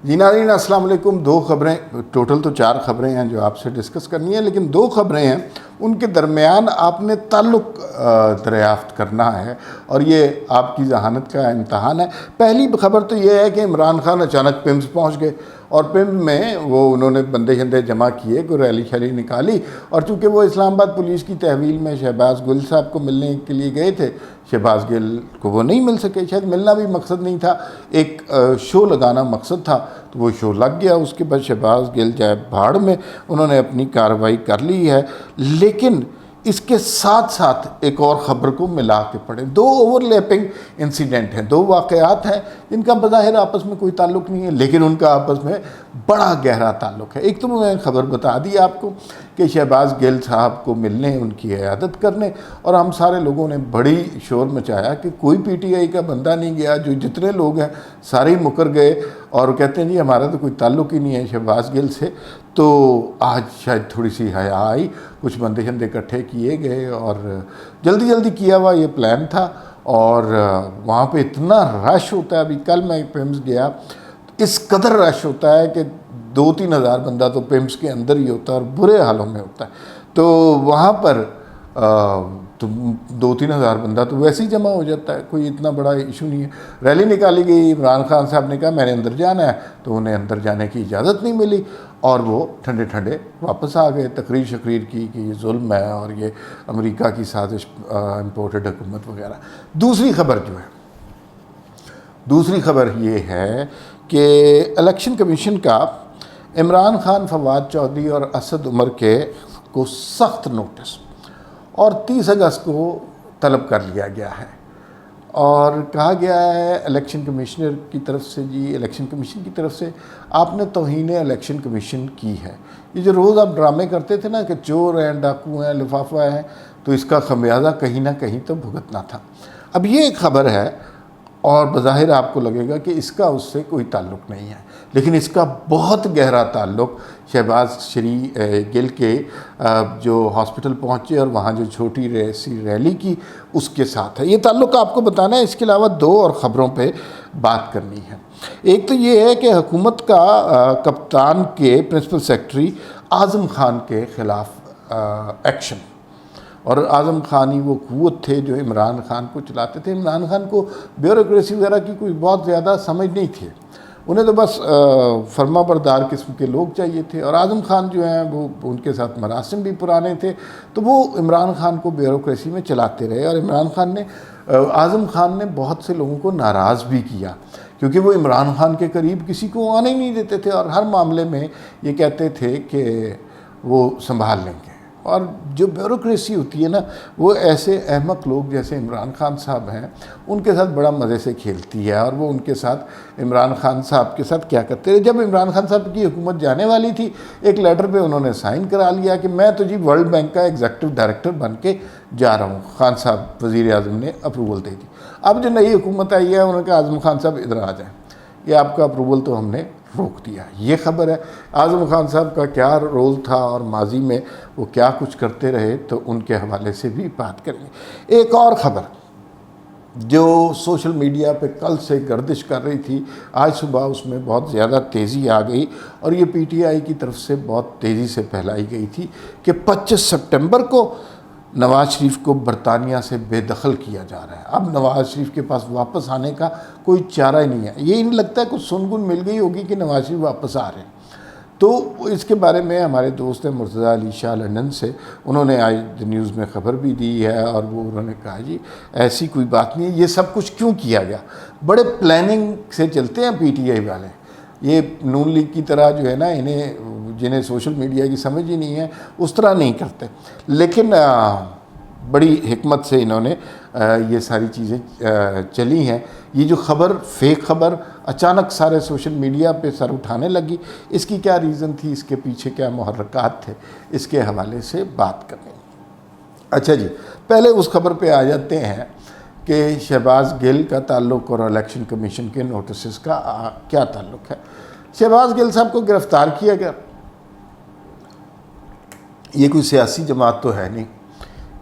جی ناظرین السلام علیکم. دو خبریں، ٹوٹل تو 4 خبریں ہیں جو آپ سے ڈسکس کرنی ہیں، لیکن 2 خبریں ہیں ان کے درمیان آپ نے تعلق دریافت کرنا ہے اور یہ آپ کی ذہانت کا امتحان ہے. پہلی خبر تو یہ ہے کہ عمران خان اچانک پیمز پہنچ گئے اور پیمز میں انہوں نے بندے شندے جمع کیے، کوئی ریلی شیلی نکالی، اور چونکہ وہ اسلام آباد پولیس کی تحویل میں شہباز گل صاحب کو ملنے کے لیے گئے تھے، شہباز گل کو وہ نہیں مل سکے. شاید ملنا بھی مقصد نہیں تھا، ایک شو لگانا مقصد تھا، تو وہ شو لگ گیا. اس کے بعد شہباز گل جائے بھاڑ میں، انہوں نے اپنی کارروائی کر لی ہے. لیکن اس کے ساتھ ساتھ ایک اور خبر کو ملا کے پڑھیں. 2 اوور لیپنگ انسیڈنٹ ہیں، 2 واقعات ہیں جن کا بظاہر آپس میں کوئی تعلق نہیں ہے، لیکن ان کا آپس میں بڑا گہرا تعلق ہے. ایک تو میں خبر بتا دی آپ کو کہ شہباز گل صاحب کو ملنے، ان کی عیادت کرنے، اور ہم سارے لوگوں نے بڑی شور مچایا کہ کوئی پی ٹی آئی کا بندہ نہیں گیا، جو جتنے لوگ ہیں سارے ہی مکر گئے اور کہتے ہیں جی ہمارا تو کوئی تعلق ہی نہیں ہے شہباز گل سے. تو آج شاید تھوڑی سی حیا آئی، کچھ بندے شندے اکٹھے کیے گئے اور جلدی کیا ہوا یہ پلان تھا. اور وہاں پہ اتنا رش ہوتا ہے، ابھی کل میں پیمز گیا، اس قدر رش ہوتا ہے کہ 2-3 ہزار بندہ تو پیمز کے اندر ہی ہوتا ہے اور برے حالوں میں ہوتا ہے. تو وہاں پر تو 2-3 ہزار بندہ تو ویسے ہی جمع ہو جاتا ہے، کوئی اتنا بڑا ایشو نہیں ہے. ریلی نکالی گئی، عمران خان صاحب نے کہا میں نے اندر جانا ہے، تو انہیں اندر جانے کی اجازت نہیں ملی اور وہ ٹھنڈے واپس آ گئے. تقریر شقریر کی کہ یہ ظلم ہے اور یہ امریکہ کی سازش، امپورٹڈ حکومت وغیرہ. دوسری خبر یہ ہے کہ الیکشن کمیشن کا عمران خان، فواد چودھری اور اسد عمر کو سخت نوٹس اور 30 اگست کو طلب کر لیا گیا ہے اور کہا گیا ہے الیکشن کمیشنر کی طرف سے، جی الیکشن کمیشن کی طرف سے آپ نے توہین الیکشن کمیشن کی ہے. یہ جو روز آپ ڈرامے کرتے تھے نا کہ چور ہیں، ڈاکو ہیں، لفافہ ہیں، تو اس کا خمیازہ کہیں نہ کہیں تو بھگتنا تھا. اب یہ ایک خبر ہے اور بظاہر آپ کو لگے گا کہ اس کا اس سے کوئی تعلق نہیں ہے، لیکن اس کا بہت گہرا تعلق شہباز گل کے جو ہاسپٹل پہنچے اور وہاں جو چھوٹی سی ریلی کی اس کے ساتھ ہے. یہ تعلق آپ کو بتانا ہے. اس کے علاوہ 2 اور خبروں پہ بات کرنی ہے. ایک تو یہ ہے کہ حکومت کا کپتان کے پرنسپل سیکرٹری اعظم خان کے خلاف ایکشن، اور اعظم خان ہی وہ قوت تھے جو عمران خان کو چلاتے تھے. عمران خان کو بیوروکریسی وغیرہ کی کوئی بہت زیادہ سمجھ نہیں تھی، انہیں تو بس فرما بردار قسم کے لوگ چاہیے تھے. اور اعظم خان جو ہیں وہ ان کے ساتھ مراسم بھی پرانے تھے، تو وہ عمران خان کو بیوروکریسی میں چلاتے رہے. اور اعظم خان نے بہت سے لوگوں کو ناراض بھی کیا، کیونکہ وہ عمران خان کے قریب کسی کو آنے ہی نہیں دیتے تھے اور ہر معاملے میں یہ کہتے تھے کہ وہ سنبھال لیں گے. اور جو بیوروکریسی ہوتی ہے نا، وہ ایسے احمق لوگ جیسے عمران خان صاحب ہیں ان کے ساتھ بڑا مزے سے کھیلتی ہے. اور وہ ان کے ساتھ عمران خان صاحب کے ساتھ کیا کرتے رہے. جب عمران خان صاحب کی حکومت جانے والی تھی، ایک لیٹر پہ انہوں نے سائن کرا لیا کہ میں تو جی ورلڈ بینک کا ایگزیکٹو ڈائریکٹر بن کے جا رہا ہوں. خان صاحب وزیر اعظم نے اپروول دے دی. اب جو نئی حکومت آئی ہے انہوں نے کہا اعظم خان صاحب ادھر آ جائیں، یہ آپ کا اپروول تو ہم نے روک دیا. یہ خبر ہے. اعظم خان صاحب کا کیا رول تھا اور ماضی میں وہ کیا کچھ کرتے رہے، تو ان کے حوالے سے بھی بات کریں گے. ایک اور خبر جو سوشل میڈیا پہ کل سے گردش کر رہی تھی، آج صبح اس میں بہت زیادہ تیزی آ گئی اور یہ پی ٹی آئی کی طرف سے بہت تیزی سے پھیلائی گئی تھی کہ 25 سپٹمبر کو نواز شریف کو برطانیہ سے بے دخل کیا جا رہا ہے. اب نواز شریف کے پاس واپس آنے کا کوئی چارہ ہی نہیں ہے. یہ نہیں لگتا ہے کچھ سنگن مل گئی ہوگی کہ نواز شریف واپس آ رہے ہیں. تو اس کے بارے میں ہمارے دوست ہیں مرتضی علی شاہ لندن سے، انہوں نے آج نیوز میں خبر بھی دی ہے اور وہ انہوں نے کہا جی ایسی کوئی بات نہیں ہے. یہ سب کچھ کیوں کیا گیا؟ بڑے پلاننگ سے چلتے ہیں پی ٹی آئی والے. یہ نون لیگ کی طرح جو ہے نا، جنہیں سوشل میڈیا کی سمجھ ہی نہیں ہے اس طرح نہیں کرتے، لیکن بڑی حکمت سے انہوں نے یہ ساری چیزیں چلی ہیں. یہ جو خبر، فیک خبر اچانک سارے سوشل میڈیا پہ سر اٹھانے لگی، اس کی کیا ریزن تھی، اس کے پیچھے کیا محرکات تھے، اس کے حوالے سے بات کریں. اچھا جی، پہلے اس خبر پہ آ جاتے ہیں کہ شہباز گل کا تعلق اور الیکشن کمیشن کے نوٹسز کا کیا تعلق ہے. شہباز گل صاحب کو گرفتار کیا گیا. یہ کوئی سیاسی جماعت تو ہے نہیں،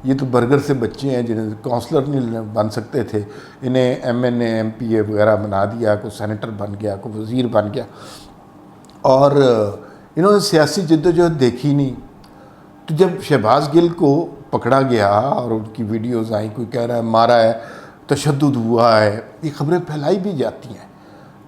یہ تو برگر سے بچے ہیں جنہیں کونسلر نہیں بن سکتے تھے، انہیں M N A M P A وغیرہ بنا دیا، کوئی سینیٹر بن گیا، کوئی وزیر بن گیا، اور انہوں نے سیاسی جدوجہد دیکھی نہیں۔ تو جب شہباز گل کو پکڑا گیا اور ان کی ویڈیوز آئیں، کوئی کہہ رہا ہے مارا ہے، تشدد ہوا ہے، یہ خبریں پھیلائی بھی جاتی ہیں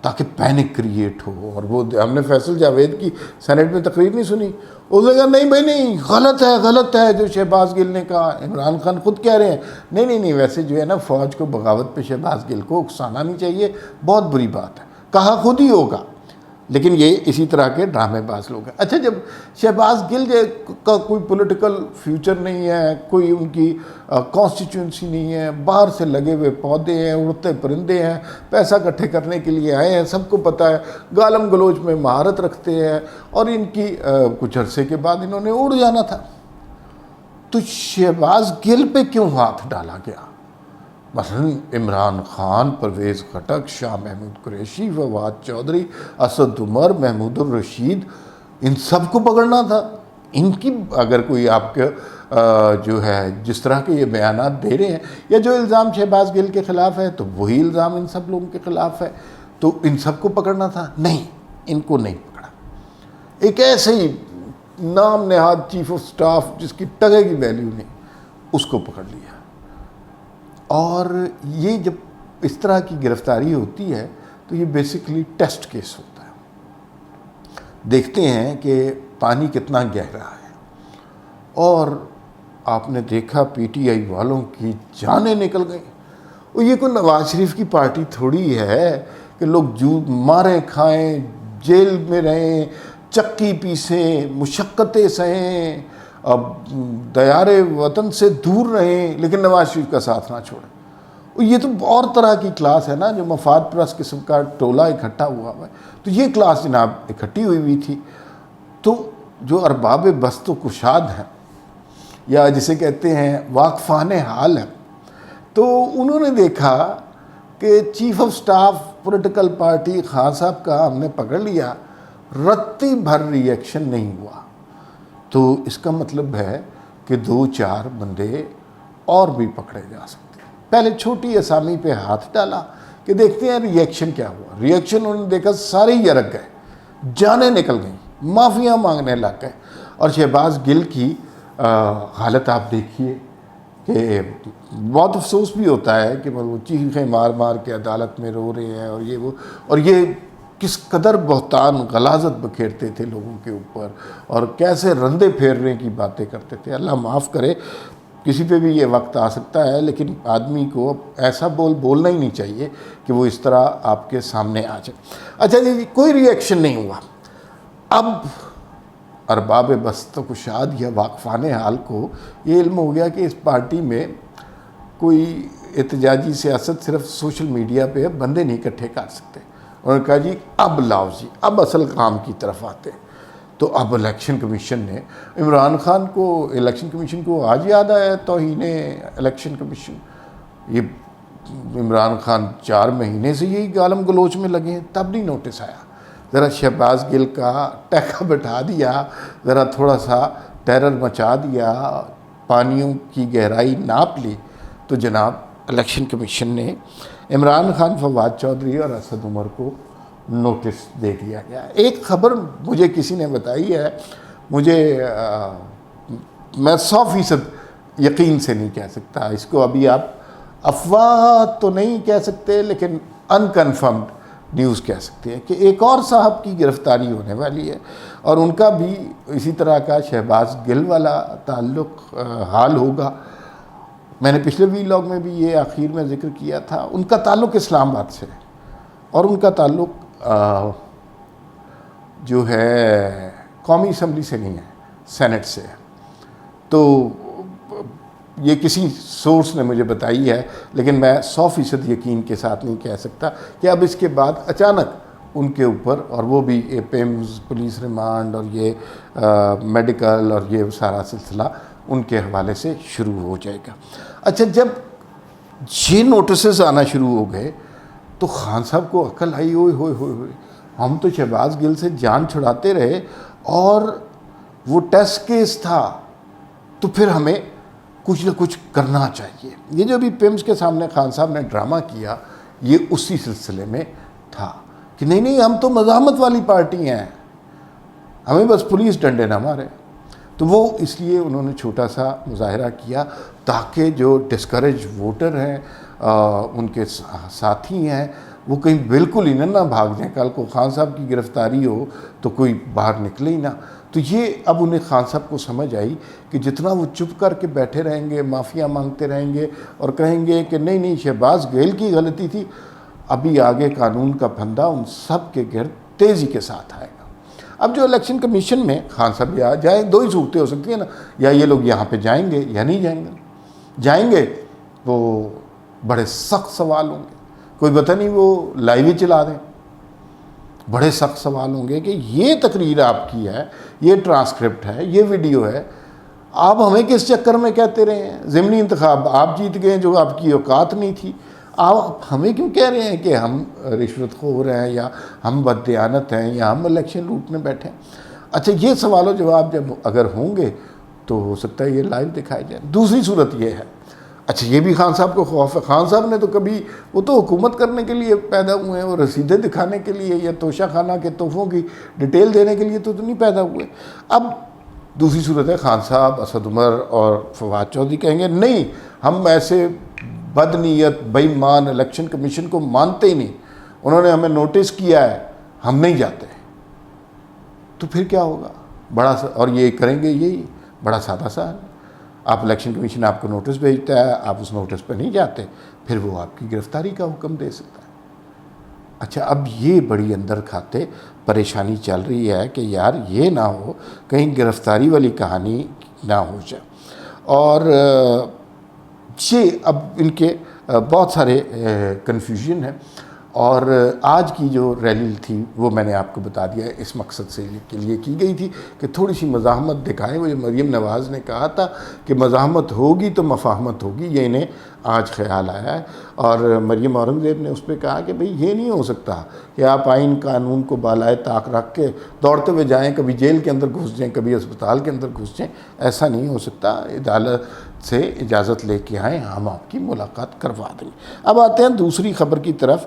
تاکہ پینک کریٹ ہو۔ اور وہ ہم نے فیصل جاوید کی سینیٹ میں تقریر نہیں سنی، اس نے کہا نہیں بھائی نہیں، غلط ہے جو شہباز گل نے کہا۔ عمران خان خود کہہ رہے ہیں نہیں ویسے جو ہے نا فوج کو بغاوت پہ شہباز گل کو اکسانا نہیں چاہیے، بہت بری بات ہے، کہا خود ہی ہوگا، لیکن یہ اسی طرح کے ڈرامے باز لوگ ہیں۔ اچھا، جب شہباز گل کا کوئی پولیٹیکل فیوچر نہیں ہے، کوئی ان کی کانسٹیچوئنسی نہیں ہے، باہر سے لگے ہوئے پودے ہیں، اڑتے پرندے ہیں، پیسہ اکٹھے کرنے کے لیے آئے ہیں، سب کو پتہ ہے، گالم گلوچ میں مہارت رکھتے ہیں، اور ان کی کچھ عرصے کے بعد انہوں نے اڑ جانا تھا، تو شہباز گل پہ کیوں ہاتھ ڈالا گیا؟ مثلا عمران خان، پرویز خٹک، شاہ محمود قریشی، فواد چودھری، اسد عمر، محمود الرشید، ان سب کو پکڑنا تھا۔ ان کی اگر کوئی آپ کے جو ہے جس طرح کے یہ بیانات دے رہے ہیں، یا جو الزام شہباز گل کے خلاف ہے تو وہی الزام ان سب لوگوں کے خلاف ہے، تو ان سب کو پکڑنا تھا؟ نہیں، ان کو نہیں پکڑا۔ ایک ایسے ہی نام نہاد چیف آف سٹاف جس کی ٹگے کی ویلیو نہیں، اس کو پکڑ لیا۔ اور یہ جب اس طرح کی گرفتاری ہوتی ہے تو یہ بیسیکلی ٹیسٹ کیس ہوتا ہے، دیکھتے ہیں کہ پانی کتنا گہرا ہے۔ اور آپ نے دیکھا پی ٹی آئی والوں کی جانیں نکل گئیں، اور یہ کوئی نواز شریف کی پارٹی تھوڑی ہے کہ لوگ ماریں کھائیں، جیل میں رہیں، چکی پیسیں، مشقتیں سہیں، اب دیار وطن سے دور رہیں، لیکن نواز شریف کا ساتھ نہ چھوڑیں۔ اور یہ تو اور طرح کی کلاس ہے نا، جو مفاد پرست قسم کا ٹولہ اکٹھا ہوا ہے، تو یہ کلاس جناب اکٹھی ہوئی تھی۔ تو جو ارباب بست و کشاد ہیں، یا جسے کہتے ہیں واقفان حال ہیں، تو انہوں نے دیکھا کہ chief of staff political party Khan صاحب کا ہم نے پکڑ لیا، رتی بھر ری ایکشن نہیں ہوا، تو اس کا مطلب ہے کہ 2-4 بندے اور بھی پکڑے جا سکتے ہیں۔ پہلے چھوٹی اسامی پہ ہاتھ ڈالا کہ دیکھتے ہیں ری ایکشن کیا ہوا۔ ری ایکشن انہوں نے دیکھا سارے ہی یرک گئے، جانیں نکل گئیں، معافیاں مانگنے لگ گئے۔ اور شہباز گل کی حالت آپ دیکھیے کہ بہت افسوس بھی ہوتا ہے کہ وہ چیخیں مار مار کے عدالت میں رو رہے ہیں، اور یہ کس قدر بہتان غلاظت بکھیرتے تھے لوگوں کے اوپر، اور کیسے رندے پھیرنے کی باتیں کرتے تھے۔ اللہ معاف کرے، کسی پہ بھی یہ وقت آ سکتا ہے، لیکن آدمی کو ایسا بولنا ہی نہیں چاہیے کہ وہ اس طرح آپ کے سامنے آ جائے۔ اچھا جی، کوئی ری ایکشن نہیں ہوا۔ اب ارباب بست و کشاد یا واقفان حال کو یہ علم ہو گیا کہ اس پارٹی میں کوئی احتجاجی سیاست صرف سوشل میڈیا پہ بندے نہیں اکٹھے کر سکتے۔ انہوں نے کہا جی اب لاؤ جی، اب اصل کام کی طرف آتے ہیں۔ تو اب الیکشن کمیشن نے عمران خان کو، الیکشن کمیشن کو آج یاد آیا توہین الیکشن کمیشن۔ یہ عمران خان 4 مہینے سے یہی گالم گلوچ میں لگے ہیں، تب نہیں نوٹس آیا۔ ذرا شہباز گل کا ٹیکا بٹھا دیا، ذرا تھوڑا سا ٹیرر مچا دیا، پانیوں کی گہرائی ناپ لی، تو جناب الیکشن کمیشن نے عمران خان، فواد چودھری اور اسد عمر کو نوٹس دے دیا گیا۔ ایک خبر مجھے کسی نے بتائی ہے، میں 100% یقین سے نہیں کہہ سکتا اس کو، ابھی آپ افواہ تو نہیں کہہ سکتے لیکن انکنفرمڈ نیوز کہہ سکتے ہیں، کہ ایک اور صاحب کی گرفتاری ہونے والی ہے، اور ان کا بھی اسی طرح کا شہباز گل والا تعلق حال ہوگا۔ میں نے پچھلے ویلاگ میں بھی یہ آخر میں ذکر کیا تھا، ان کا تعلق اسلام آباد سے ہے، اور ان کا تعلق جو ہے قومی اسمبلی سے نہیں ہے، سینٹ سے ہے۔ تو یہ کسی سورس نے مجھے بتائی ہے، لیکن میں 100% یقین کے ساتھ نہیں کہہ سکتا کہ اب اس کے بعد اچانک ان کے اوپر، اور وہ بھی پیمز، پولیس ریمانڈ، اور یہ میڈیکل اور یہ سارا سلسلہ ان کے حوالے سے شروع ہو جائے گا۔ اچھا، جب یہ نوٹسز آنا شروع ہو گئے تو خان صاحب کو عقل آئی، ہوئے ہم تو شہباز گل سے جان چھڑاتے رہے، اور وہ ٹیسٹ کیس تھا، تو پھر ہمیں کچھ نہ کچھ کرنا چاہیے. یہ جو بھی پیمز کے سامنے خان صاحب نے ڈرامہ کیا یہ اسی سلسلے میں تھا کہ نہیں ہم تو مزاحمت والی پارٹی ہیں, ہمیں بس پولیس ڈنڈے نہ مارے. تو وہ اس لیے انہوں نے چھوٹا سا مظاہرہ کیا تاکہ جو ڈسکریج ووٹر ہیں ان کے ساتھی ہیں وہ کہیں بالکل ہی نہ بھاگ جائیں. کل کو خان صاحب کی گرفتاری ہو تو کوئی باہر نکلے ہی نہ. تو یہ اب انہیں خان صاحب کو سمجھ آئی کہ جتنا وہ چپ کر کے بیٹھے رہیں گے, معافیاں مانگتے رہیں گے اور کہیں گے کہ نہیں شہباز گیل کی غلطی تھی, ابھی آگے قانون کا پھندا ان سب کے گرد تیزی کے ساتھ آئے گا. اب جو الیکشن کمیشن میں خان صاحب یا جائیں, دو ہی صورتیں ہو سکتی ہیں نا, یا یہ لوگ یہاں پہ جائیں گے یا نہیں جائیں گے. جائیں گے تو بڑے سخت سوال ہوں گے, کوئی پتہ نہیں وہ لائیو ہی چلا دیں. بڑے سخت سوال ہوں گے کہ یہ تقریر آپ کی ہے, یہ ٹرانسکرپٹ ہے, یہ ویڈیو ہے, آپ ہمیں کس چکر میں کہتے رہے ہیں, ضمنی انتخاب آپ جیت گئے جو آپ کی اوقات نہیں تھی, آپ ہمیں کیوں کہہ رہے ہیں کہ ہم رشوت خور ہیں یا ہم بددیانت ہیں یا ہم الیکشن لوٹنے بیٹھے ہیں. اچھا یہ سوال و جواب جب اگر ہوں گے تو ہو سکتا ہے یہ لائیو دکھائے جائے. دوسری صورت یہ ہے, اچھا یہ بھی خان صاحب کو خوف ہے. خان صاحب نے تو کبھی, وہ تو حکومت کرنے کے لیے پیدا ہوئے ہیں, وہ رسیدیں دکھانے کے لیے یا توشہ خانہ کے تحفوں کی ڈیٹیل دینے کے لیے تو نہیں پیدا ہوئے. اب دوسری صورت ہے خان صاحب, اسد عمر اور فواد چودھری کہیں گے نہیں ہم ایسے بد نیت بے ایمان الیکشن کمیشن کو مانتے ہی نہیں, انہوں نے ہمیں نوٹس کیا ہے, ہم نہیں جاتے. تو پھر کیا ہوگا؟ بڑا اور یہ کریں گے یہی بڑا سادہ سا ہے, آپ الیکشن کمیشن آپ کو نوٹس بھیجتا ہے, آپ اس نوٹس پہ نہیں جاتے, پھر وہ آپ کی گرفتاری کا حکم دے سکتا ہے. اچھا اب یہ بڑی اندر کھاتے پریشانی چل رہی ہے کہ یار یہ نہ ہو کہیں گرفتاری والی کہانی نہ ہو جائے. اور یہ اب ان کے بہت سارے کنفیوژن ہیں. اور آج کی جو ریلی تھی وہ میں نے آپ کو بتا دیا اس مقصد سے کے لیے کی گئی تھی کہ تھوڑی سی مزاحمت دکھائیں. وہ جو مریم نواز نے کہا تھا کہ مزاحمت ہوگی تو مفاہمت ہوگی, یہ انہیں آج خیال آیا ہے. اور مریم اورنگزیب نے اس پہ کہا کہ بھئی یہ نہیں ہو سکتا کہ آپ آئین قانون کو بالائے طاق رکھ کے دوڑتے ہوئے جائیں, کبھی جیل کے اندر گھس جائیں, کبھی اسپتال کے اندر گھس جائیں. ایسا نہیں ہو سکتا, عدالت سے اجازت لے کے آئیں, ہم آپ کی ملاقات کروا دیں گے. اب آتے ہیں دوسری خبر کی طرف.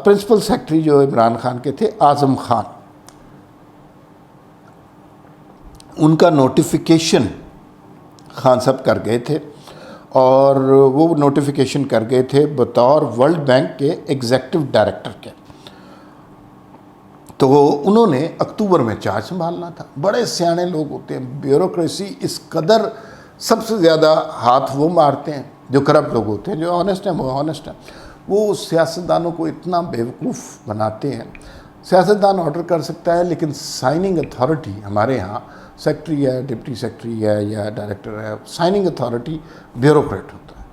پرنسپل سیکرٹری جو عمران خان کے تھے اعظم خان, ان کا نوٹیفیکیشن خان صاحب کر گئے تھے, اور وہ نوٹیفیکیشن کر گئے تھے بطور ورلڈ بینک کے ایگزیکٹو ڈائریکٹر کے. تو انہوں نے اکتوبر میں چارج سنبھالنا تھا. بڑے سیانے لوگ ہوتے ہیں, بیوروکریسی اس قدر سب سے زیادہ ہاتھ وہ مارتے ہیں جو کرپٹ لوگ ہوتے ہیں, جو آنیسٹ ہیں وہ آنیسٹ ہیں. وہ سیاستدانوں کو اتنا بیوقوف بناتے ہیں. سیاستدان آرڈر کر سکتا ہے لیکن سائننگ اتھارٹی ہمارے ہاں سیکٹری ہے, ڈپٹی سیکٹری ہے یا ڈائریکٹر ہے, سائننگ اتھارٹی بیوروکریٹ ہوتا ہے.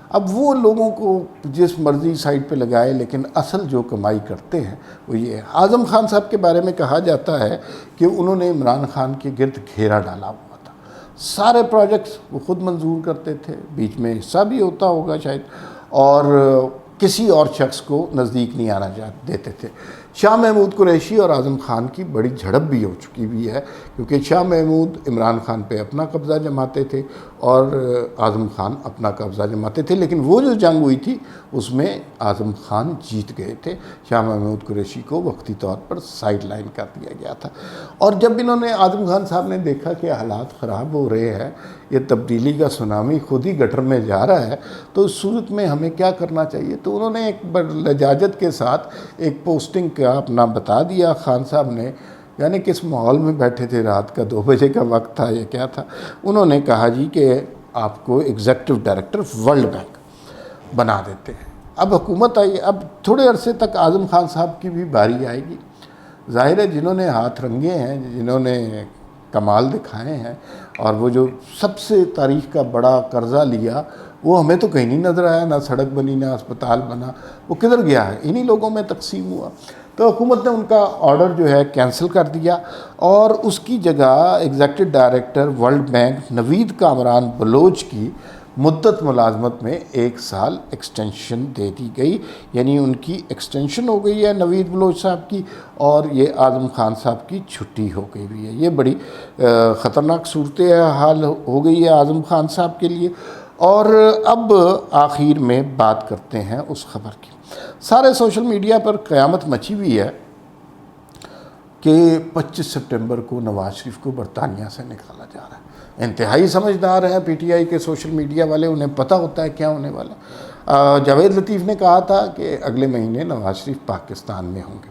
اب وہ لوگوں کو جس مرضی سائٹ پہ لگائے لیکن اصل جو کمائی کرتے ہیں وہ یہ ہے. اعظم خان صاحب کے بارے میں کہا جاتا ہے کہ انہوں نے عمران خان کے گرد گھیرا ڈالا ہوا تھا. سارے پروجیکٹس وہ خود منظور کرتے تھے, بیچ میں حصہ بھی ہوتا ہوگا شاید, اور کسی اور شخص کو نزدیک نہیں آنا دیتے تھے. شاہ محمود قریشی اور اعظم خان کی بڑی جھڑپ بھی ہو چکی ہوئی ہے, کیونکہ شاہ محمود عمران خان پہ اپنا قبضہ جماتے تھے اور اعظم خان اپنا قبضہ جماتے تھے. لیکن وہ جو جنگ ہوئی تھی اس میں اعظم خان جیت گئے تھے, شاہ محمود قریشی کو وقتی طور پر سائیڈ لائن کر دیا گیا تھا. اور جب انہوں نے اعظم خان صاحب نے دیکھا کہ حالات خراب ہو رہے ہیں, یہ تبدیلی کا سونامی خود ہی گٹر میں جا رہا ہے, تو اس صورت میں ہمیں کیا کرنا چاہیے, تو انہوں نے ایک لجاجت کے ساتھ ایک پوسٹنگ کا اپنا بتا دیا. خان صاحب نے یعنی کس ماحول میں بیٹھے تھے, رات کا 2 بجے کا وقت تھا یا کیا تھا, انہوں نے کہا جی کہ آپ کو ایگزیکٹو ڈائریکٹر ورلڈ بینک بنا دیتے ہیں. اب حکومت آئی, اب تھوڑے عرصے تک اعظم خان صاحب کی بھی باری آئے گی. ظاہر ہے جنہوں نے ہاتھ رنگے ہیں, جنہوں نے کمال دکھائے ہیں, اور وہ جو سب سے تاریخ کا بڑا قرضہ لیا وہ ہمیں تو کہیں نہیں نظر آیا, نہ سڑک بنی نہ اسپتال بنا, وہ کدھر گیا ہے, انہی لوگوں میں تقسیم ہوا. تو حکومت نے ان کا آرڈر جو ہے کینسل کر دیا, اور اس کی جگہ ایگزیکٹو ڈائریکٹر ورلڈ بینک نوید کامران بلوچ کی مدت ملازمت میں 1 سال ایکسٹینشن دے دی گئی، یعنی ان کی ایکسٹینشن ہو گئی ہے نوید بلوچ صاحب کی، اور یہ اعظم خان صاحب کی چھٹی ہو گئی ہوئی ہے۔ یہ بڑی خطرناک صورت حال ہو گئی ہے اعظم خان صاحب کے لیے۔ اور اب آخر میں بات کرتے ہیں اس خبر کی۔ سارے سوشل میڈیا پر قیامت مچی ہوئی ہے کہ 25 سپٹمبر کو نواز شریف کو برطانیہ سے نکالا جا رہا ہے۔ انتہائی سمجھدار ہیں پی ٹی آئی کے سوشل میڈیا والے، انہیں پتہ ہوتا ہے کیا ہونے والا۔ جاوید لطیف نے کہا تھا کہ اگلے مہینے نواز شریف پاکستان میں ہوں گے۔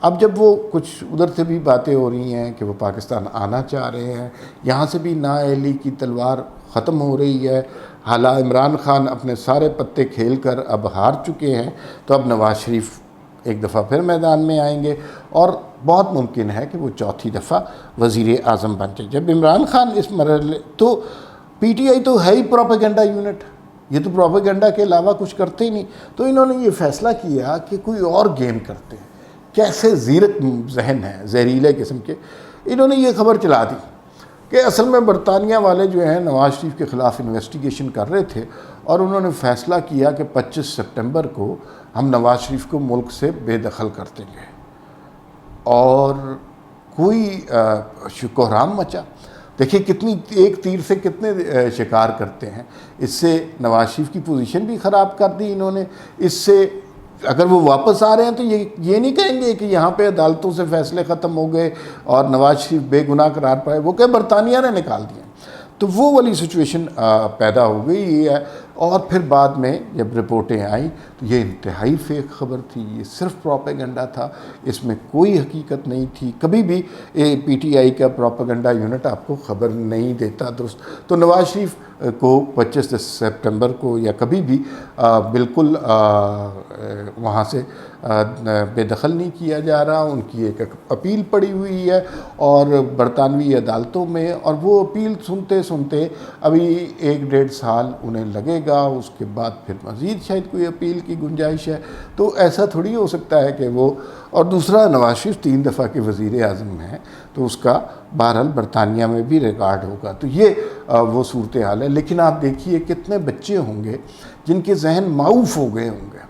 اب جب وہ کچھ ادھر سے بھی باتیں ہو رہی ہیں کہ وہ پاکستان آنا چاہ رہے ہیں، یہاں سے بھی نااہلی کی تلوار ختم ہو رہی ہے، حالانکہ عمران خان اپنے سارے پتے کھیل کر اب ہار چکے ہیں، تو اب نواز شریف ایک دفعہ پھر میدان میں آئیں گے، اور بہت ممکن ہے کہ وہ چوتھی دفعہ وزیر اعظم بن جائے۔ جب عمران خان اس مرحلے، تو پی ٹی آئی تو ہے ہی پروپیگنڈا یونٹ، یہ تو پروپیگنڈا کے علاوہ کچھ کرتے ہی نہیں، تو انہوں نے یہ فیصلہ کیا کہ کوئی اور گیم کرتے ہیں۔ کیسے زیرک ذہن ہیں، زہریلے قسم کے، انہوں نے یہ خبر چلا دی کہ اصل میں برطانیہ والے جو ہیں نواز شریف کے خلاف انویسٹیگیشن کر رہے تھے، اور انہوں نے فیصلہ کیا کہ 25 سپٹمبر کو ہم نواز شریف کو ملک سے بے دخل کر دیں گے، اور کوئی کوہرام مچا۔ دیکھیے کتنی ایک تیر سے کتنے شکار کرتے ہیں۔ اس سے نواز شریف کی پوزیشن بھی خراب کر دی انہوں نے۔ اس سے اگر وہ واپس آ رہے ہیں تو یہ نہیں کہیں گے کہ یہاں پہ عدالتوں سے فیصلے ختم ہو گئے اور نواز شریف بے گناہ قرار پائے، وہ کہ برطانیہ نے نکال دیا۔ تو وہ والی سچویشن پیدا ہو گئی ہے۔ اور پھر بعد میں جب رپورٹیں آئیں تو یہ انتہائی فیک خبر تھی، یہ صرف پروپیگنڈا تھا، اس میں کوئی حقیقت نہیں تھی۔ کبھی بھی پی ٹی آئی کا پروپیگنڈا یونٹ آپ کو خبر نہیں دیتا درست۔ تو نواز شریف کو 25 سپٹمبر کو یا کبھی بھی بالکل وہاں سے بے دخل نہیں کیا جا رہا۔ ان کی ایک اپیل پڑی ہوئی ہے اور برطانوی عدالتوں میں، اور وہ اپیل سنتے سنتے ابھی 1-1.5 سال انہیں لگے گا، اس کے بعد پھر مزید شاید کوئی اپیل کی گنجائش ہے۔ تو ایسا تھوڑی ہو سکتا ہے کہ وہ، اور دوسرا نواز شریف 3 دفعہ کے وزیر اعظم ہیں، تو اس کا بہرحال برطانیہ میں بھی ریکارڈ ہوگا۔ تو یہ وہ صورتحال ہے۔ لیکن آپ دیکھیے کتنے بچے ہوں گے جن کے ذہن معاف ہو گئے ہوں گے،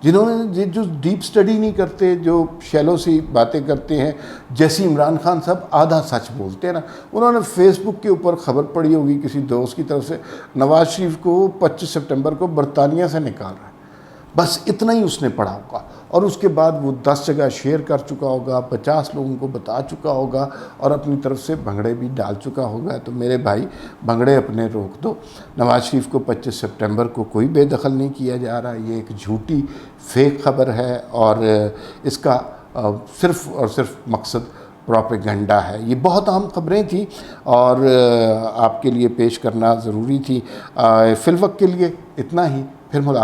جنہوں نے جو ڈیپ سٹڈی نہیں کرتے، جو شیلو سی باتیں کرتے ہیں، جیسی عمران خان صاحب آدھا سچ بولتے ہیں نا۔ انہوں نے فیس بک کے اوپر خبر پڑھی ہوگی کسی دوست کی طرف سے، نواز شریف کو 25 سپٹمبر کو برطانیہ سے نکال رہا ہے، بس اتنا ہی اس نے پڑھا ہوگا، اور اس کے بعد وہ 10 جگہ شیئر کر چکا ہوگا، 50 لوگوں کو بتا چکا ہوگا، اور اپنی طرف سے بھنگڑے بھی ڈال چکا ہوگا۔ تو میرے بھائی بھنگڑے اپنے روک دو، نواز شریف کو 25 سپٹمبر کو کوئی بے دخل نہیں کیا جا رہا۔ یہ ایک جھوٹی فیک خبر ہے، اور اس کا صرف اور صرف مقصد پروپیگنڈا ہے۔ یہ بہت اہم خبریں تھیں اور آپ کے لیے پیش کرنا ضروری تھی۔ فی الوقت کے لیے اتنا ہی، پھر ملاقات